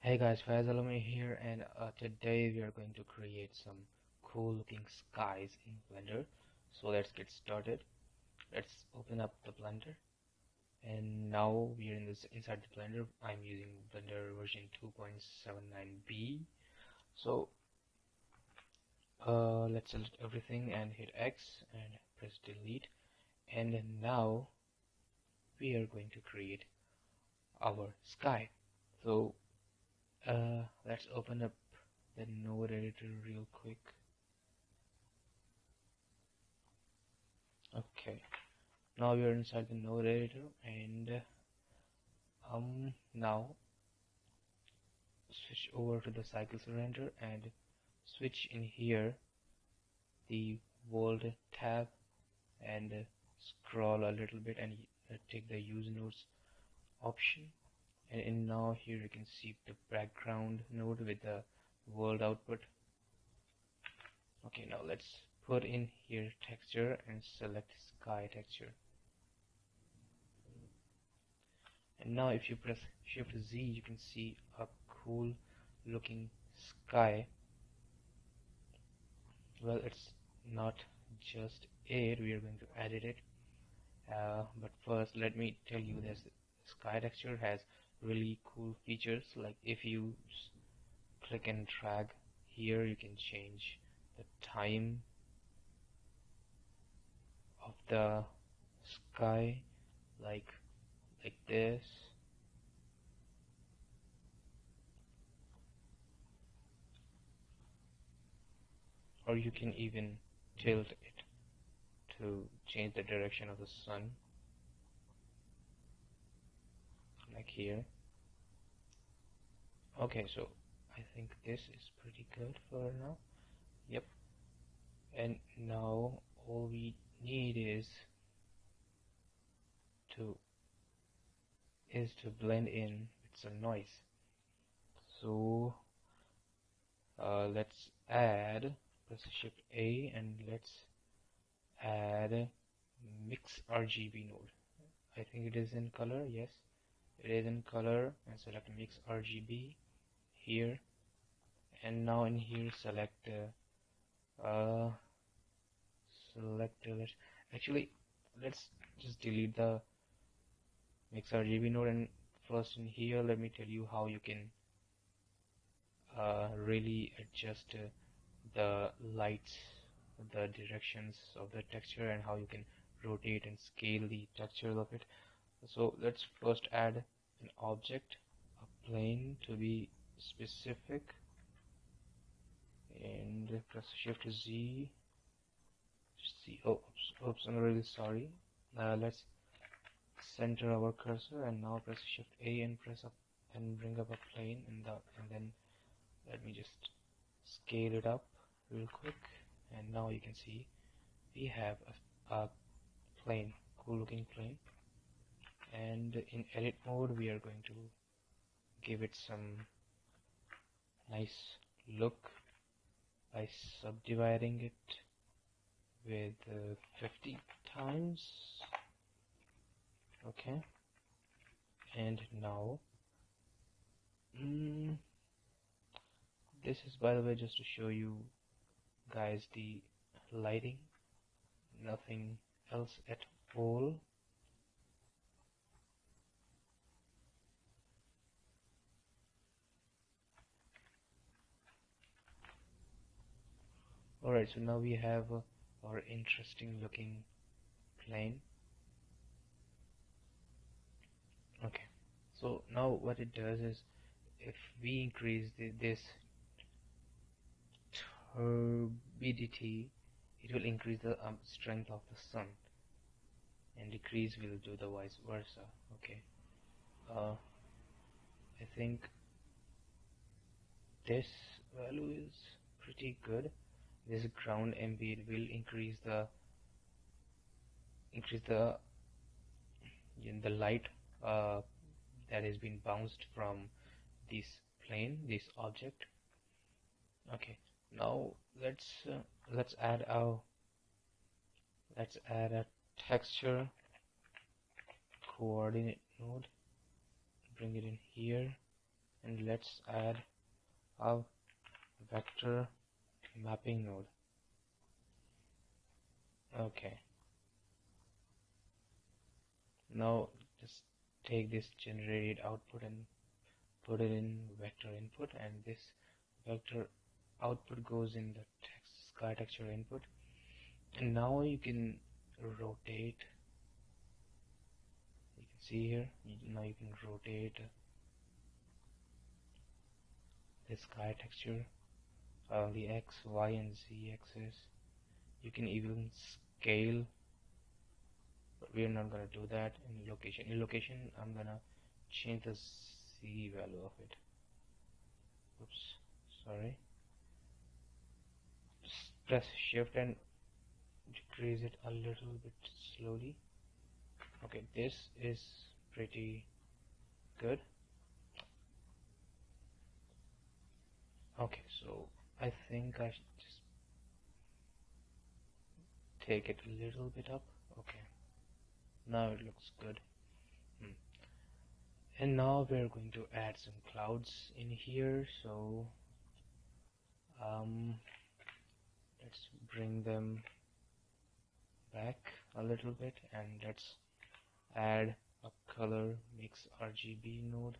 Hey guys, Faiz Alami here, and today we are going to create some cool looking skies in Blender. So let's get started. Let's open up the Blender, and now we are inside the Blender. I'm using Blender version 2.79b. So let's select everything and hit X and press delete. And now we are going to create our sky. So let's open up the node editor real quick. Okay, now we are inside the node editor, and now switch over to the cycle surrender and switch in here the world tab, and scroll a little bit and take the use nodes option, and now here you can see the background node with the world output. Okay, now let's put in here texture and select sky texture. And now if you press Shift Z, you can see a cool looking sky. Well, it's not just it, we are going to edit it. But first, let me tell you this sky texture has really cool features. Like if you click and drag here, you can change the time of the sky, like this. Or you can even tilt it to change the direction of the sun, like here. Okay, so I think this is pretty good for now. Yep. And now all we need to blend in with some noise. So let's press Shift A, and let's add mix RGB node. I think it is in color. Yes, it is in color, and select mix RGB here, and now in here select actually let's just delete the mix RGB node, and first in here let me tell you how you can really adjust the lights, the directions of the texture, and how you can rotate and scale the texture of it. So let's first add an object, a plane to be specific, and press Shift Z. Oops, I'm really sorry. Let's center our cursor, and now press Shift A and press up and bring up a plane, and then let me just scale it up real quick, and now you can see we have a plane, cool looking plane. And in edit mode we are going to give it some nice look by subdividing it with 50 times. Okay, and now this is, by the way, just to show you guys the lighting, nothing else at all. Alright, so now we have our interesting looking plane. Okay, so now what it does is, if we increase this turbidity, it will increase the strength of the sun, and decrease will do the vice versa. Okay, I think this value is pretty good. This ground ambient will increase the light that has been bounced from this plane, this object. Okay, now let's add a texture coordinate node, bring it in here, and let's add a vector mapping node. Okay, now just take this generated output and put it in vector input, and this vector output goes in the sky texture input. And now you can rotate, you can see here, now you can rotate the sky texture on the X, Y and Z axis. You can even scale, but we're not gonna do that. In location, I'm gonna change the Z value of it. Oops, sorry. Just press shift and decrease it a little bit slowly. Okay, this is pretty good. Okay, so I think I should just take it a little bit up. Okay, now it looks good. And now we're going to add some clouds in here, so let's bring them back a little bit, and let's add a color mix RGB node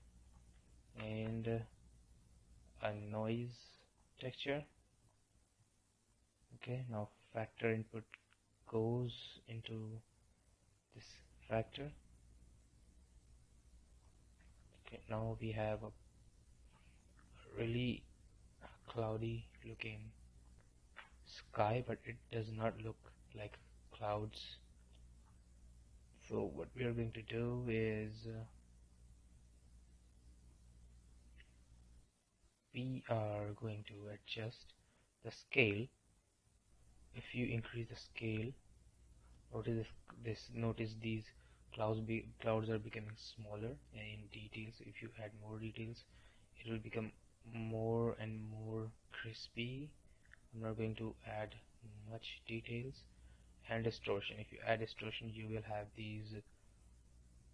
and a noise texture. Okay, now factor input goes into this factor. Okay, now we have a really cloudy looking sky, but it does not look like clouds. So what we are going to do is we are going to adjust the scale. If you increase the scale, notice these clouds are becoming smaller, and in details, if you add more details, it will become more and more crispy. I'm not going to add much details. And distortion, if you add distortion, you will have these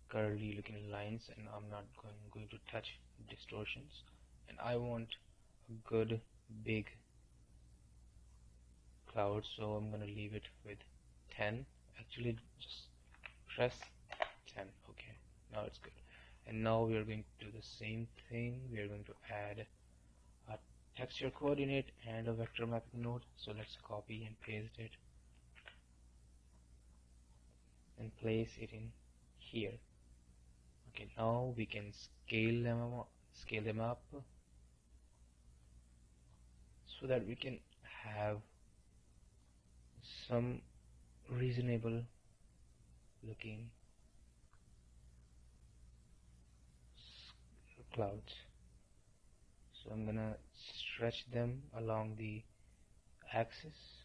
curly looking lines, and I'm not going to touch distortions. And I want a good big cloud, so I'm gonna leave it with 10. Actually, just press 10. Okay, now it's good. And now we are going to do the same thing. We are going to add a texture coordinate and a vector mapping node. So let's copy and paste it and place it in here. Okay, now we can scale them up so that we can have some reasonable looking clouds. So I'm gonna stretch them along the axis.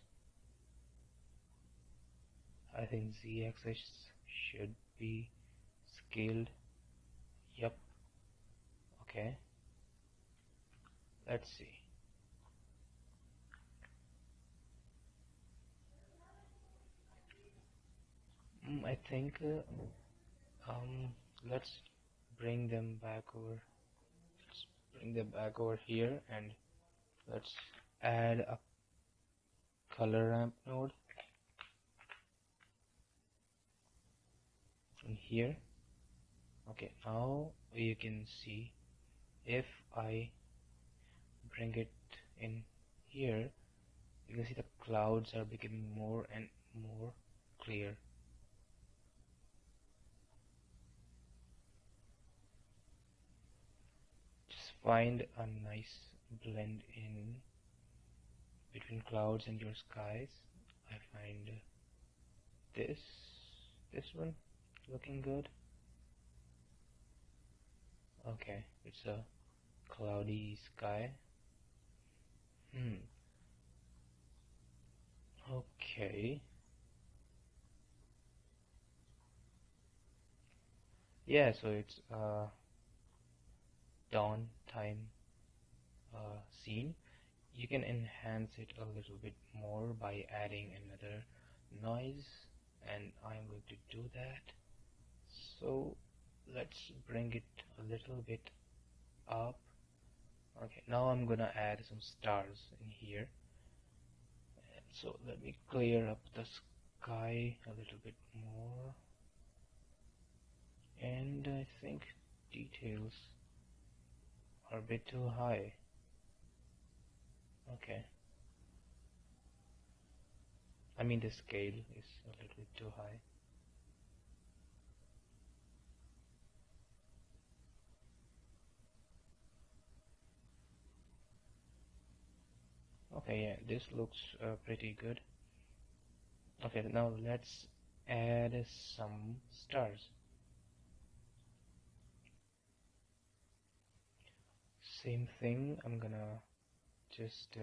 I think Z axis should be scaled. Yep. Okay, let's see. I think let's bring them back over. Let's bring them back over here, and let's add a color ramp node in here. Okay, now you can see if I bring it in here, you can see the clouds are becoming more and more clear. Just find a nice blend in between clouds and your skies. I find this one looking good. Okay, it's a cloudy sky. Okay. Yeah, so it's dawn time scene. You can enhance it a little bit more by adding another noise, and I'm going to do that. So let's bring it a little bit up Okay, now I'm gonna add some stars in here. So let me clear up the sky a little bit more. And I think details are a bit too high. Okay. I mean the scale is a little bit too high. Okay, yeah, this looks pretty good. Okay, now let's add some stars. Same thing, I'm gonna just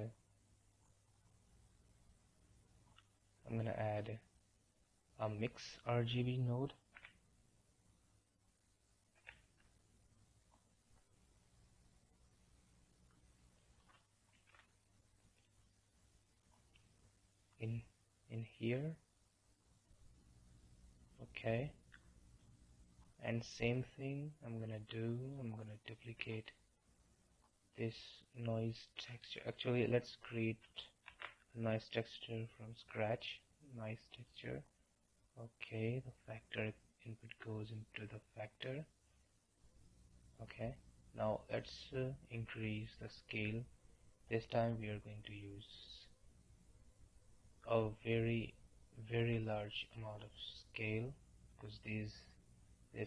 I'm gonna add a mix RGB node. in in here. Okay, and same thing I'm gonna duplicate this noise texture. Actually, let's create a nice texture from scratch. Nice texture. Okay, the factor input goes into the factor. Okay, now let's increase the scale. This time we are going to use a very large amount of scale, because this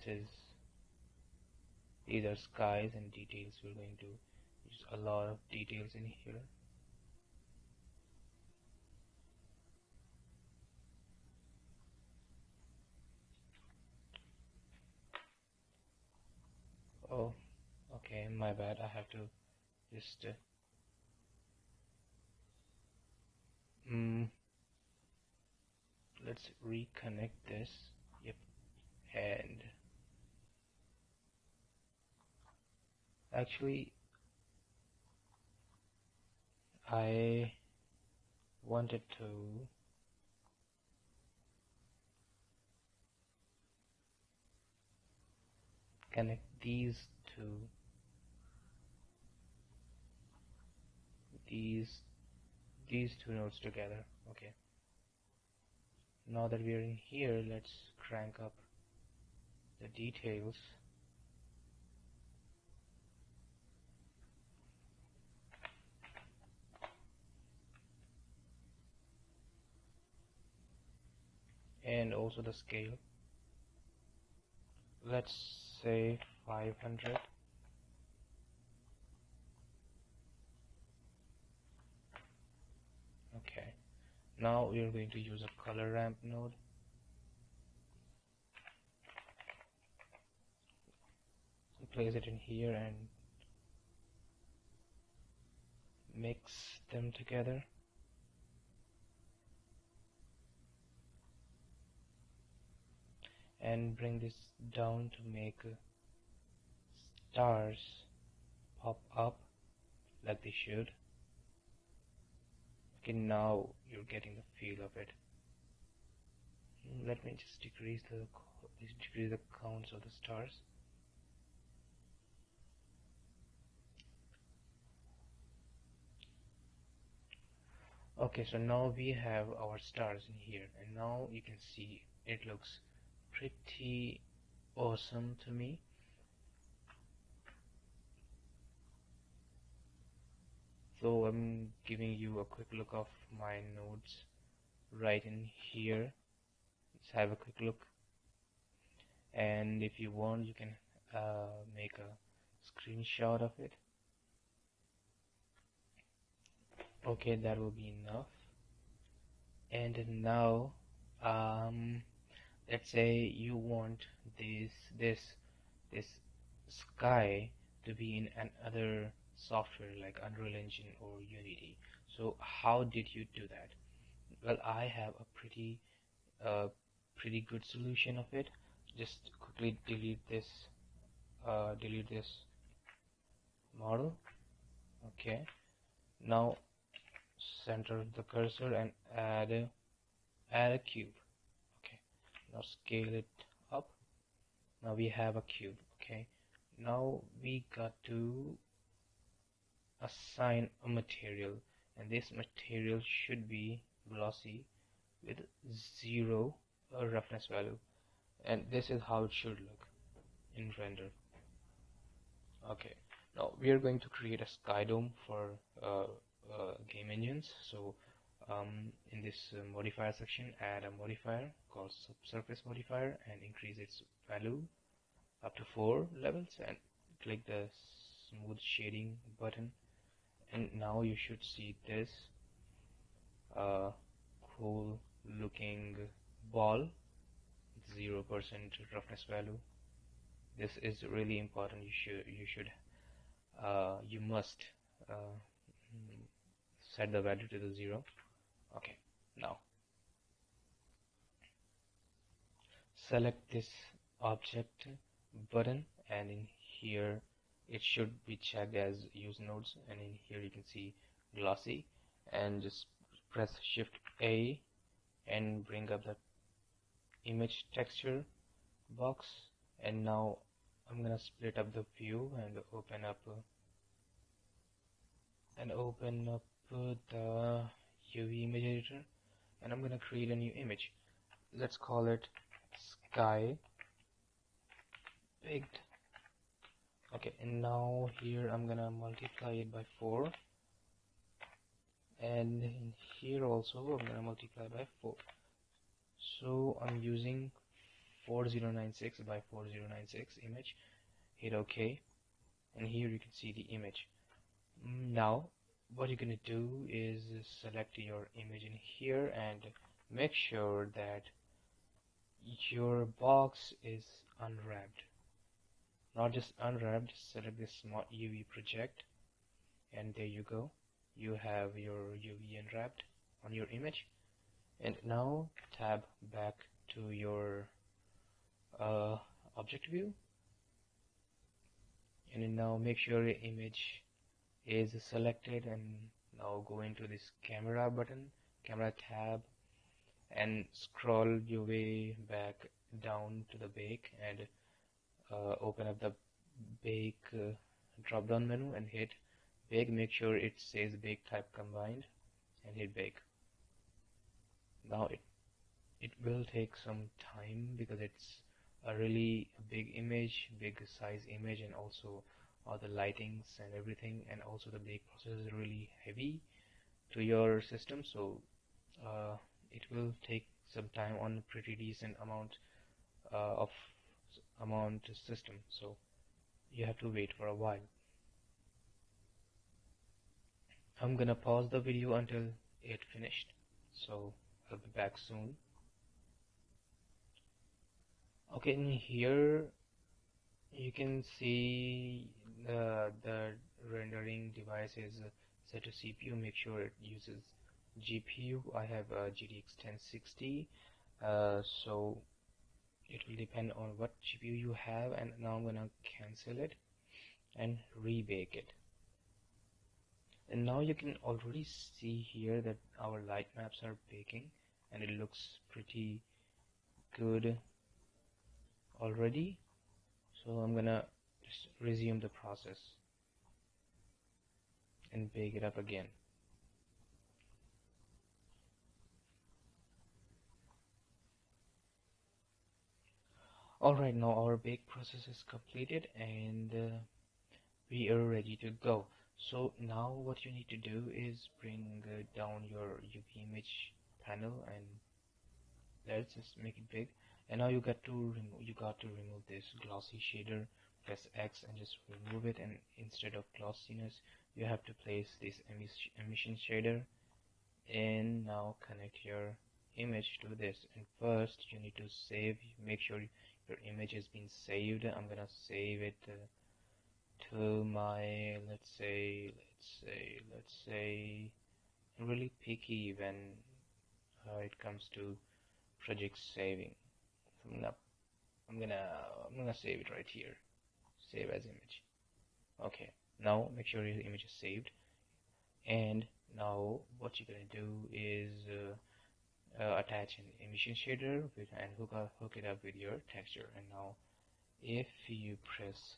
is these are skies and details. We're going to use a lot of details in here. Oh, okay, my bad. I have to just let's reconnect this. Yep, and actually I wanted to connect these these two nodes together. Okay, now that we are in here, let's crank up the details. And also the scale. Let's say 500. Okay, now we are going to use a color ramp node. Place it in here and mix them together. And bring this down to make stars pop up like they should. Okay, now you're getting the feel of it. Let me just decrease the counts of the stars. Okay, so now we have our stars in here, and now you can see it looks pretty awesome to me. So I'm giving you a quick look of my nodes right in here. Let's have a quick look, and if you want, you can make a screenshot of it. Okay, that will be enough. And now let's say you want this sky to be in another software like Unreal Engine or Unity. So how did you do that? Well, I have a pretty good solution of it. Just quickly delete this model. Okay, now center the cursor and add a cube. Okay, now scale it up. Now we have a cube. Okay, now we got to assign a material, and this material should be glossy with 0 roughness value, and this is how it should look in render. Okay, now we are going to create a sky dome for game engines. So in this modifier section, add a modifier called subsurface modifier and increase its value up to 4 levels, and click the smooth shading button, and now you should see this cool looking ball, 0% roughness value. This is really important. You must set the value to the 0. Okay, now select this object button, and in here it should be checked as use nodes, and in here you can see glossy, and just press shift A and bring up the image texture box, and now I'm gonna split up the view and open up the UV image editor, and I'm gonna create a new image. Let's call it sky pigged. Okay, and now here I'm gonna multiply it by 4, and in here also I'm gonna multiply by 4. So I'm using 4096 by 4096 image. Hit OK, and here you can see the image. Now what you're gonna do is select your image in here and make sure that your box is unwrapped. Not just unwrapped, select this smart UV project, and there you go. You have your UV unwrapped on your image. And now tab back to your object view, and now make sure your image is selected, and now go into this camera button, camera tab, and scroll your way back down to the bake, and open up the bake drop down menu and hit bake. Make sure it says bake type combined and hit bake. Now it will take some time because it's a really big image, big size image, and also all the lightings and everything, and also the bake process is really heavy to your system, so it will take some time on a pretty decent amount of system, so you have to wait for a while. I'm gonna pause the video until it finished, so I'll be back soon. Okay, in here you can see the rendering device is set to CPU. Make sure it uses GPU. I have a GTX 1060, so it will depend on what GPU you have. And now I'm gonna cancel it and rebake it. And now you can already see here that our light maps are baking, and it looks pretty good already. So I'm gonna just resume the process and bake it up again. Alright, now our bake process is completed, and we are ready to go. So now what you need to do is bring down your UV image panel, and let's just make it big. And now you got to remove this glossy shader. Press X and just remove it, and instead of glossiness you have to place this emission shader, and now connect your image to this. And first you need to save, make sure your image has been saved. I'm gonna save it to my, let's say I'm really picky when it comes to project saving. So I'm gonna save it right here, save as image. Okay, now make sure your image is saved, and now what you're gonna do is attach an emission shader and hook it up with your texture. And now if you press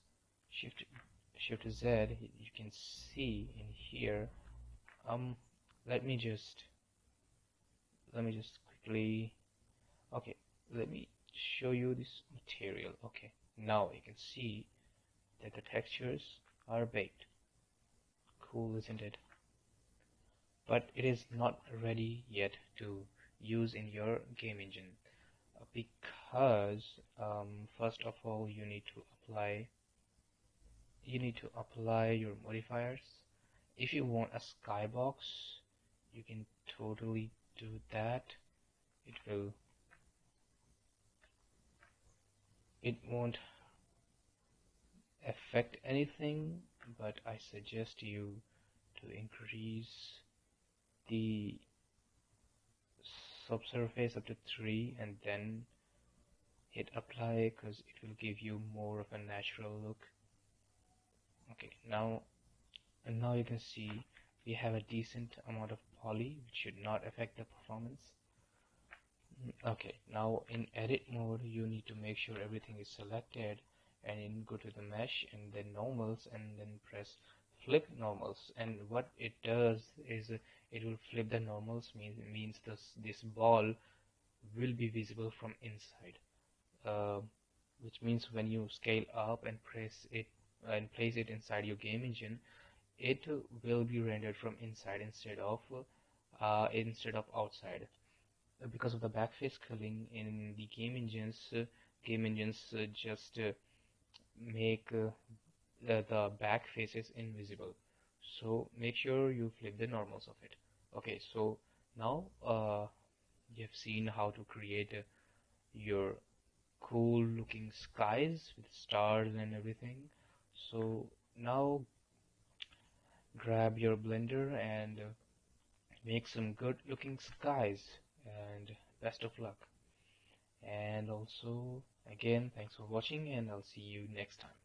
shift Shift Z, you can see in here. Um, let me just quickly. Okay, let me show you this material. Okay, now you can see that the textures are baked. Cool, isn't it? But it is not ready yet to use in your game engine because first of all you need to apply your modifiers. If you want a skybox, you can totally do that. It won't affect anything, but I suggest you to increase the subsurface up to 3 and then hit apply because it will give you more of a natural look. Okay, now you can see we have a decent amount of poly which should not affect the performance. Okay, now in edit mode you need to make sure everything is selected and then go to the mesh and then normals and then press flip normals, and what it does is it will flip the normals, means this ball will be visible from inside, uh, which means when you scale up and press it and place it inside your game engine, it will be rendered from inside instead of outside. Because of the backface culling in the game engines just make the back faces invisible. So make sure you flip the normals of it. Okay, so now you have seen how to create your cool looking skies with stars and everything. So now grab your blender and make some good looking skies, and best of luck. And also again, thanks for watching and I'll see you next time.